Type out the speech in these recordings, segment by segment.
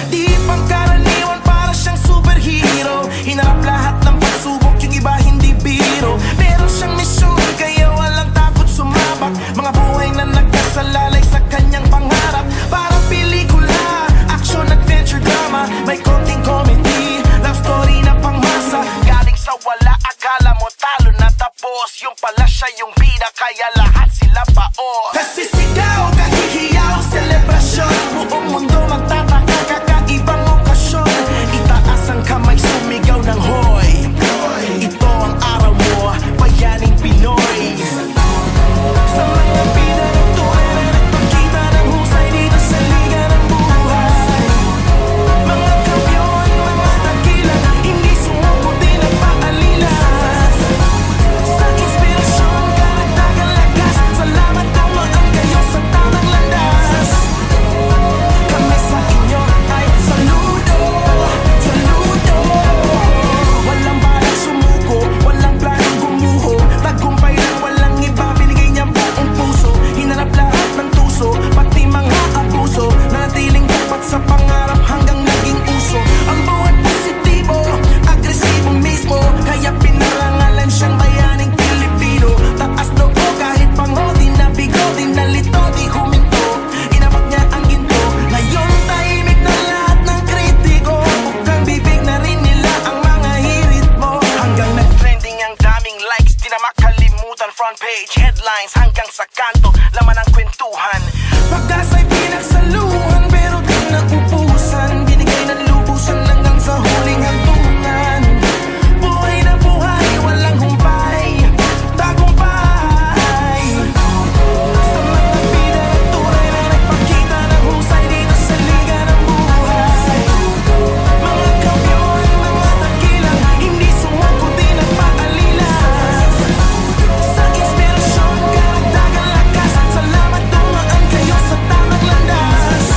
Di pangkaraniwan, para siyang superhero. Hinarap lahat ng pagsubok, yung iba hindi biro. Meron siyang misyon, kaya walang takot sumabak. Mga buhay na nagkasalalay sa kanyang pangarap. Parang pelikula, action, adventure, drama. May konting comedy, love story na pangmasa. Galing sa wala, akala mo talo na tapos. Yung pala siya yung bida, kaya lahat sila paos. Kasi sigaw, kahihiyaw, selebrasyon. Buong mundo magtataka, kakaibang okasyon. Itaas ang kamay, sumigaw ng hoy. Ito ang araw mo, bayaning Pinoy. Sa mga bida ng tuwa na nagpakita ng husay dito sa liga ng buhay. Mga kampiyon, mga dakila, hindi sumuko, di nagpaalila. Sa inspirasyon, karagdagang lakas. Salamat, tumaan kayo sa tamang landas. Kami sa inyo ay saludo, saludo. Walang balang sumuko, walang planong gumuho. Tagumpay lang, walang iba, binigay niya buong puso. Hinarap lahat ng tuso, pati mga abuso. Nanatiling tapat sa pangarap hanggang naging uso. Ang buhat positibo, agresibo mismo. Kaya pinarangalan siyang bayaning Pilipino. Taas loob kahit pango, di nabigo, di nalito, di huminto. Inabot niya ang ginto. Ngayon tahimik na lahat ng kritiko. Bukang bibig na rin nila ang mga hirit mo. Hanggang nag-trending ang daming likes, di na makalimutan. Front page, headlines, hanggang sa kanto, laman ang kwentuhan. Pag-asa'y pinagsaluhan, pero di naubusan. Binigay ng lubusan hanggang sa huling hantungan. Buhay na buhay, walang humpay, tagumpay. Sa mga bida ng tunay na nagpakita ng husay dito sa liga ng buhay. Mga kampiyon, mga dakila, hindi sumuko, di nagpaalila. Sa inspirasyon, karagdagang lakas. Salamat, tumaan kayo sa tamang landas.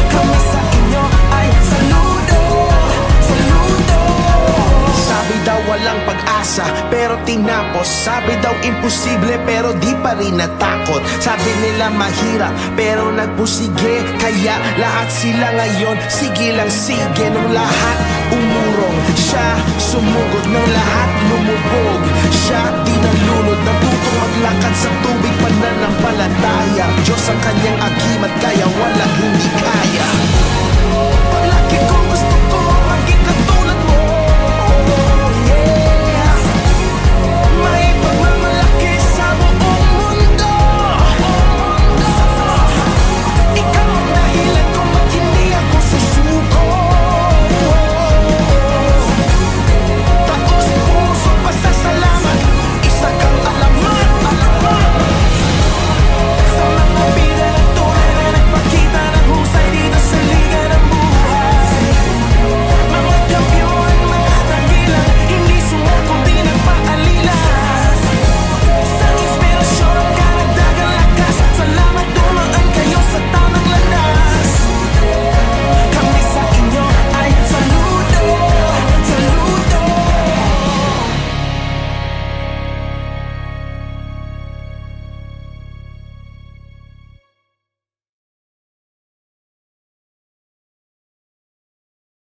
Kami sa inyo ay saludo, saludo. Sabi daw walang pag-asa, pero tinapos. Sabi daw imposible, pero di pa rin natakot. Sabi nila mahirap, pero nagpusige. Kaya lahat sila ngayon, sige lang sige. Nung lahat umurong, siya sumugod. Nung lahat lumubog, siya di nalunod. Natutong maglakad sa tubig, pananampalataya. Diyos ang kanyang agimat, kaya walang hindi kaya. Paglaki ko